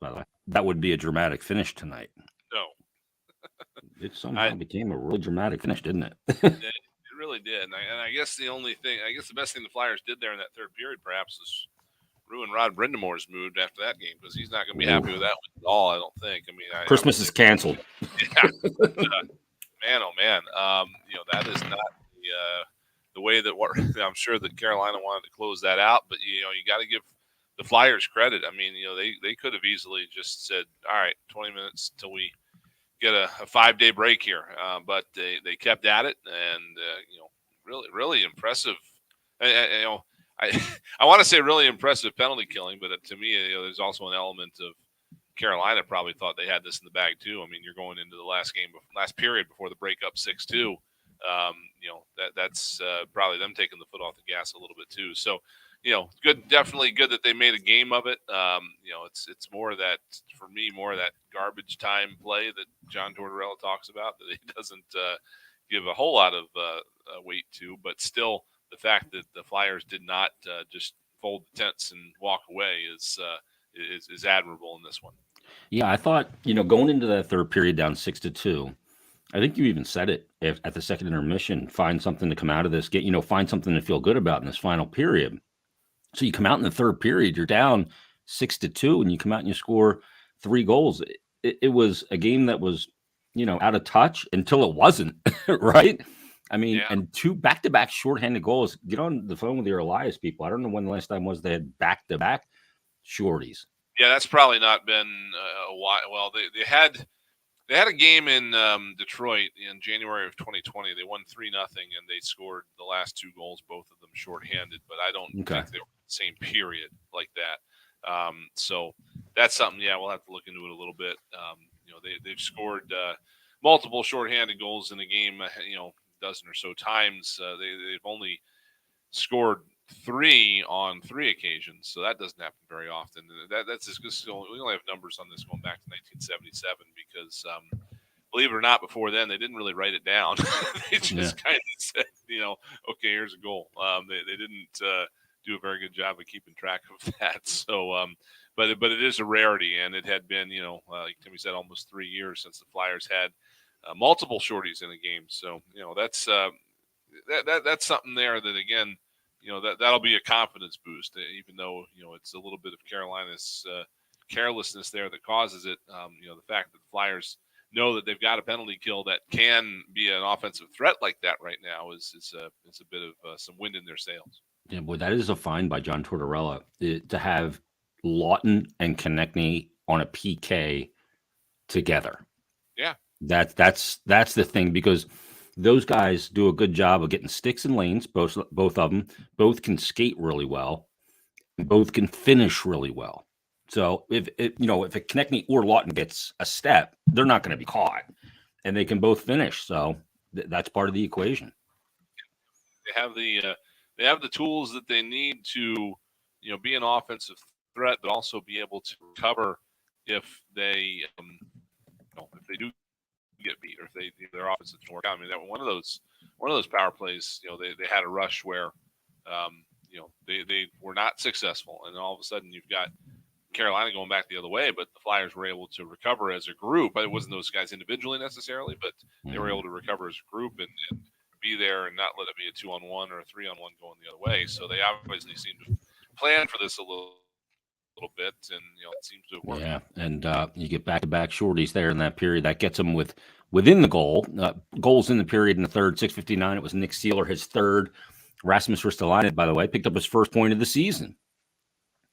by the way. That would be a dramatic finish tonight. No, It I somehow became a really dramatic finish, didn't it? it really did. And I guess the best thing the Flyers did there in that third period, perhaps, is ruin Rod Brindamore's mood after that game because he's not going to be happy with Ooh. that one at all. I don't think. I mean, I would Christmas say, is canceled. yeah, but man, oh man, that is not the way that what I'm sure that Carolina wanted to close that out. But you got to give the Flyers credit. I mean, they could have easily just said, all right, 20 minutes till we get a 5-day break here. But they kept at it, and really really impressive. I I want to say really impressive penalty killing, but to me, there's also an element of Carolina probably thought they had this in the bag too. I mean, you're going into the last period before the break up 6-2. That's probably them taking the foot off the gas a little bit too. So, good, definitely good that they made a game of it. It's more of that for me, more of that garbage time play that John Tortorella talks about that he doesn't give a whole lot of weight to, but still the fact that the Flyers did not just fold the tents and walk away is admirable in this one. Yeah, I thought, going into that third period down 6-2, I think you even said it at the second intermission, find something to come out of this, find something to feel good about in this final period. So you come out in the third period, you're down 6-2, and you come out and you score 3 goals. It was a game that was, out of touch until it wasn't, right? I mean, Yeah, and 2 back-to-back shorthanded goals. Get on the phone with your Elias people. I don't know when the last time was they had back-to-back shorties. yeah, that's probably not been a while. Well, they had a game in Detroit in January of 2020. They won 3-0, and they scored the last 2 goals, both of them shorthanded. But I don't Okay. think they were the same period like that. So that's something. Yeah, we'll have to look into it a little bit. They've scored multiple shorthanded goals in a game. Dozen or so times. They've only scored 3 on 3 occasions, so that doesn't happen very often. That's just we only have numbers on this going back to 1977 because, believe it or not, before then they didn't really write it down. They Yeah. just kind of said, okay, here's a goal. They didn't do a very good job of keeping track of that. So, but it is a rarity, and it had been, like Timmy said, almost 3 years since the Flyers had multiple shorties in a game. So, that's that's something there that again that'll be a confidence boost, even though it's a little bit of Carolina's carelessness there that causes it. The fact that the Flyers know that they've got a penalty kill that can be an offensive threat like that right now is a bit of some wind in their sails. Yeah, boy, that is a find by John Tortorella to have Lawton and Konechny on a PK together. Yeah, That's the thing because those guys do a good job of getting sticks and lanes. Both of them both can skate really well. Both can finish really well. So if a Konechny or Lawton gets a step, they're not going to be caught, and they can both finish. So that's part of the equation. they have the tools that they need to be an offensive threat, but also be able to recover if they do get beat or if their offense doesn't work out. I mean, that one of those power plays. They had a rush where they were not successful, and then all of a sudden you've got Carolina going back the other way, but the Flyers were able to recover as a group. But it wasn't those guys individually necessarily, but they were Mhm. able to recover as a group and be there and not let it be a 2-on-1 or a 3-on-1 going the other way. So they obviously seem to plan for this a little bit, and it seems to have worked. Yeah, and you get back-to-back shorties there in that period. That gets them within the goal. Goals in the period in the third, 6:59. It was Nick Seeler, his third. Rasmus Ristolainen, by the way, picked up his first point of the season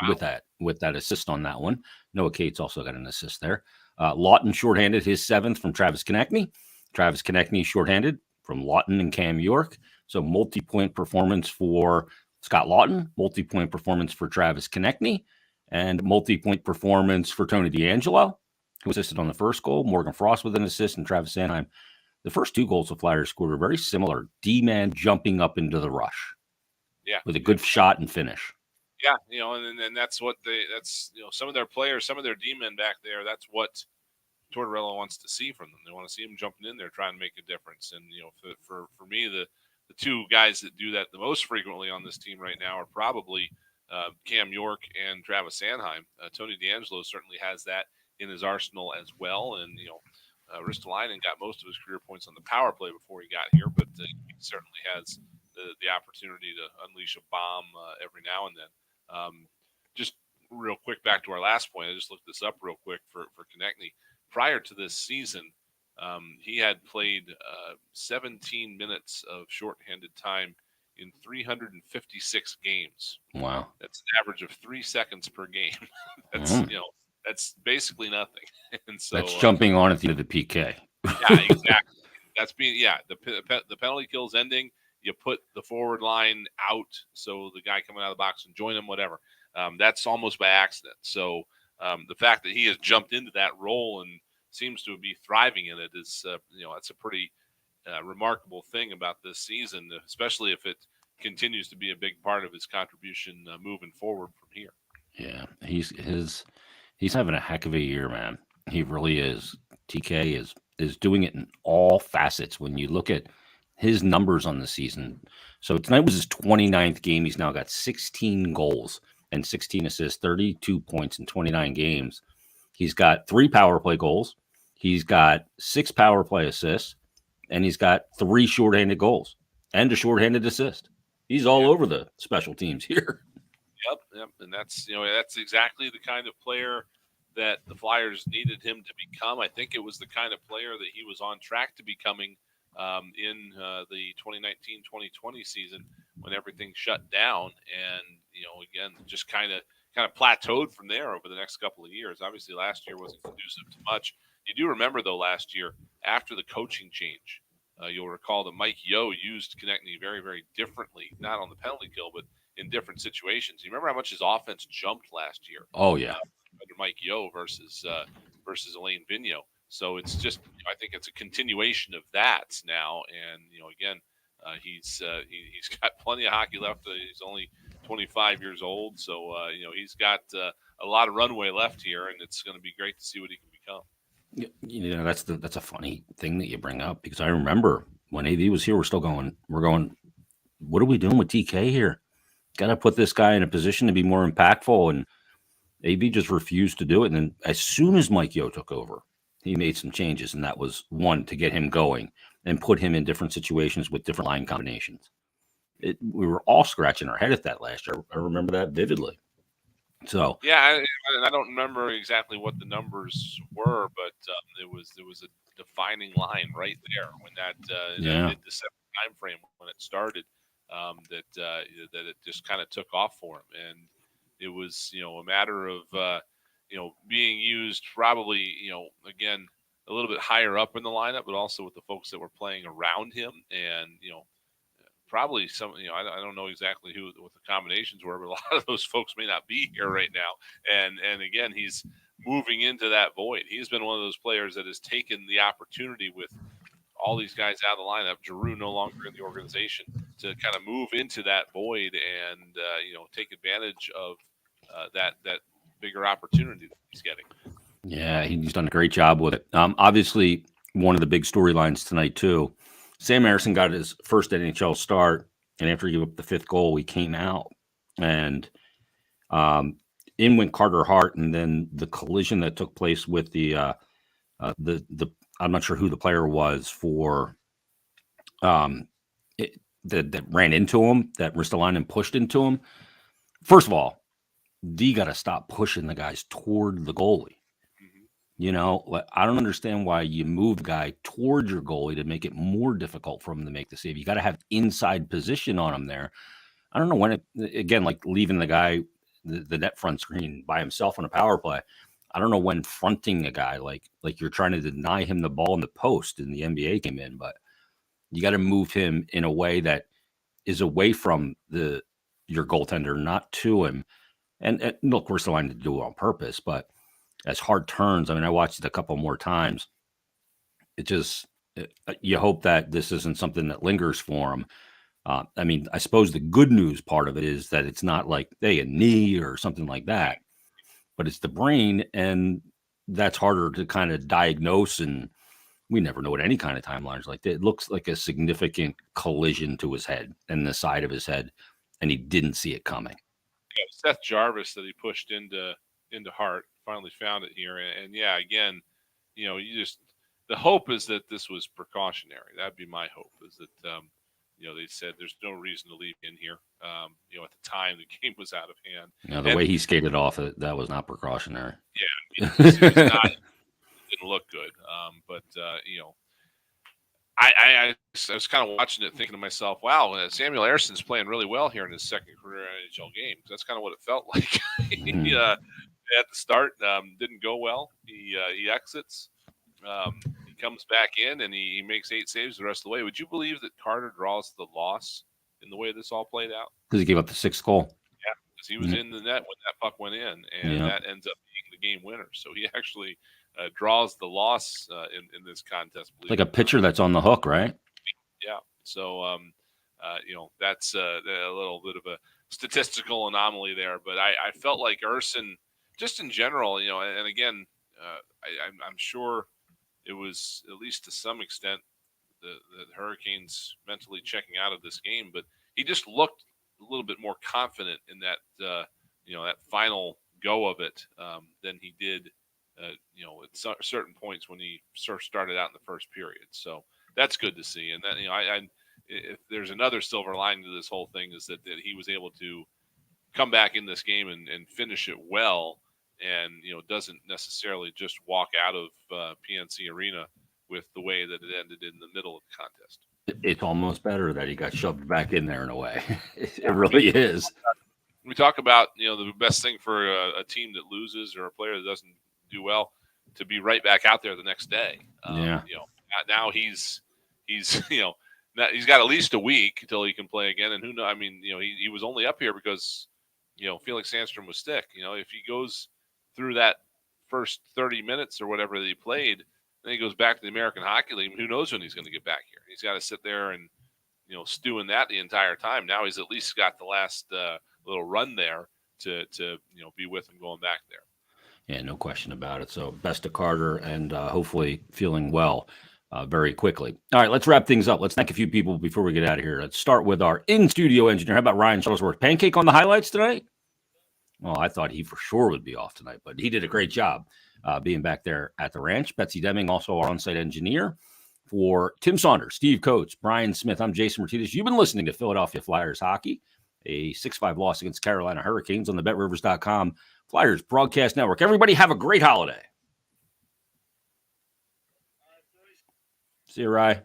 Wow. with that assist on that one. Noah Cates also got an assist there. Lawton shorthanded his seventh from Travis Konechny. Travis Konechny shorthanded from Lawton and Cam York. So multi-point performance for Scott Lawton, multi-point performance for Travis Konechny, and multi-point performance for Tony DeAngelo, who assisted on the first goal. Morgan Frost with an assist, and Travis Sanheim. The first 2 goals the Flyers scored are very similar. D-man jumping up into the rush Yeah. with a Yeah. good shot and finish. Yeah. And that's what that's some of their players, some of their D-men back there. That's what Tortorella wants to see from them. They want to see them jumping in there, trying to make a difference. And for me, the two guys that do that the most frequently on this team right now are probably Cam York and Travis Sanheim. Tony D'Angelo certainly has that in his arsenal as well. And, Ristolainen got most of his career points on the power play before he got here, but he certainly has the opportunity to unleash a bomb every now and then. Just real quick, back to our last point. I just looked this up real quick for Konechny. Prior to this season, he had played 17 minutes of shorthanded time in 356 games. Wow. That's an average of 3 seconds per game. That's basically nothing. And so that's jumping on at the end of the PK. Yeah, exactly. That's the penalty kill's ending. You put the forward line out so the guy coming out of the box can join him, whatever. That's almost by accident. So the fact that he has jumped into that role and seems to be thriving in it is, that's a pretty remarkable thing about this season, especially if it continues to be a big part of his contribution moving forward from here. Yeah, he's having a heck of a year, man. He really is. TK is doing it in all facets. When you look at his numbers on the season, so tonight was his 29th game. He's now got 16 goals and 16 assists, 32 points in 29 games. He's got 3 power play goals. He's got 6 power play assists, and he's got 3 shorthanded goals and a shorthanded assist. He's all over the special teams here. Yep, and that's exactly the kind of player that the Flyers needed him to become. I think it was the kind of player that he was on track to becoming in the 2019-2020 season when everything shut down, and again, just kind of plateaued from there over the next couple of years. Obviously, last year wasn't conducive to much. You do remember, though, last year after the coaching change, you'll recall that Mike Yeo used Konechny very, very differently, not on the penalty kill, but in different situations. You remember how much his offense jumped last year? Oh yeah, under Mike Yeo versus Alain Vigneault. So it's just, I think it's a continuation of that now. And again, he's got plenty of hockey left. He's only 25 years old, so he's got a lot of runway left here, and it's going to be great to see what he can become. That's a funny thing that you bring up, because I remember when AV was here, we're going, what are we doing with TK here? Got to put this guy in a position to be more impactful, and AV just refused to do it. And then as soon as Mike Yeo took over, he made some changes, and that was one to get him going and put him in different situations with different line combinations. We were all scratching our head at that last year. I remember that vividly. So yeah, I don't remember exactly what the numbers were, but there was a defining line right there when that mid-December time frame when it started. That it just kind of took off for him, and it was a matter of being used probably again a little bit higher up in the lineup, but also with the folks that were playing around him, and probably some I don't know exactly what the combinations were, but a lot of those folks may not be here right now, and again, he's moving into that void. He's been one of those players that has taken the opportunity with all these guys out of the lineup, Giroux no longer in the organization, to kind of move into that void and take advantage of that bigger opportunity that he's getting. Yeah, he's done a great job with it. Obviously, one of the big storylines tonight too. Sam Harrison got his first NHL start, and after he gave up the 5th goal, he came out, and in went Carter Hart, and then the collision that took place with the I'm not sure who the player was for that ran into him, that Ristolainen pushed into him. First of all, D got to stop pushing the guys toward the goalie. I don't understand why you move the guy towards your goalie to make it more difficult for him to make the save. You got to have inside position on him there. I don't know when again, like leaving the guy, the net front screen by himself on a power play. I don't know when fronting a guy like you're trying to deny him the ball in the post and the NBA came in, but you got to move him in a way that is away from your goaltender, not to him. And look, we're still trying to do it on purpose, but as Hart turns, I mean, I watched it a couple more times. You hope that this isn't something that lingers for him. I mean, I suppose the good news part of it is that it's not like, a knee or something like that, but it's the brain, and that's harder to kind of diagnose, and we never know what any kind of timelines like that. It looks like a significant collision to his head and the side of his head, and he didn't see it coming. Seth Jarvis that he pushed into Hart, finally found it here. And yeah, again, the hope is that this was precautionary. That'd be my hope, is that they said there's no reason to leave in here. At the time the game was out of hand. The way he skated off it, that was not precautionary. Yeah, it was not. It didn't look good. But I was kind of watching it, thinking to myself, "Wow, Samuel Erson's playing really well here in his second career NHL game." That's kind of what it felt like. At the start, didn't go well. He exits. He comes back in and he makes 8 saves the rest of the way. Would you believe that Carter draws the loss in the way this all played out? Because he gave up the 6th goal. Yeah, because he was in the net when that puck went in, and that ends up being the game winner. So he actually draws the loss in this contest. Like a pitcher that's on the hook, right? Yeah. So, that's a little bit of a statistical anomaly there. But I felt like Erson, just in general, and again, I'm sure it was, at least to some extent, the Hurricanes mentally checking out of this game, but he just looked a little bit more confident in that, that final go of it than he did, at certain points when he sort of started out in the first period. So that's good to see. And that, if there's another silver lining to this whole thing, is that he was able to come back in this game and finish it well. And, doesn't necessarily just walk out of PNC Arena with the way that it ended in the middle of the contest. It's almost better that he got shoved back in there in a way. It really is. We talk about, the best thing for a team that loses or a player that doesn't do well, to be right back out there the next day. Now he's he's got at least a week until he can play again. And who knows? I mean, he was only up here because, Felix Sandstrom was sick. If he goes through that first 30 minutes or whatever that he played, then he goes back to the American Hockey League. Who knows when he's going to get back here? He's got to sit there and, stew in that the entire time. Now he's at least got the last little run there to be with him going back there. Yeah, no question about it. So best to Carter, and hopefully feeling well very quickly. All right, let's wrap things up. Let's thank a few people before we get out of here. Let's start with our in-studio engineer. How about Ryan Shuttlesworth? Pancake on the highlights tonight? Well, I thought he for sure would be off tonight, but he did a great job being back there at the ranch. Betsy Deming, also our on-site engineer. For Tim Saunders, Steve Coates, Brian Smith, I'm Jason Martinez. You've been listening to Philadelphia Flyers Hockey, a 6-5 loss against Carolina Hurricanes on the BetRivers.com Flyers Broadcast Network. Everybody have a great holiday. See you, Rye.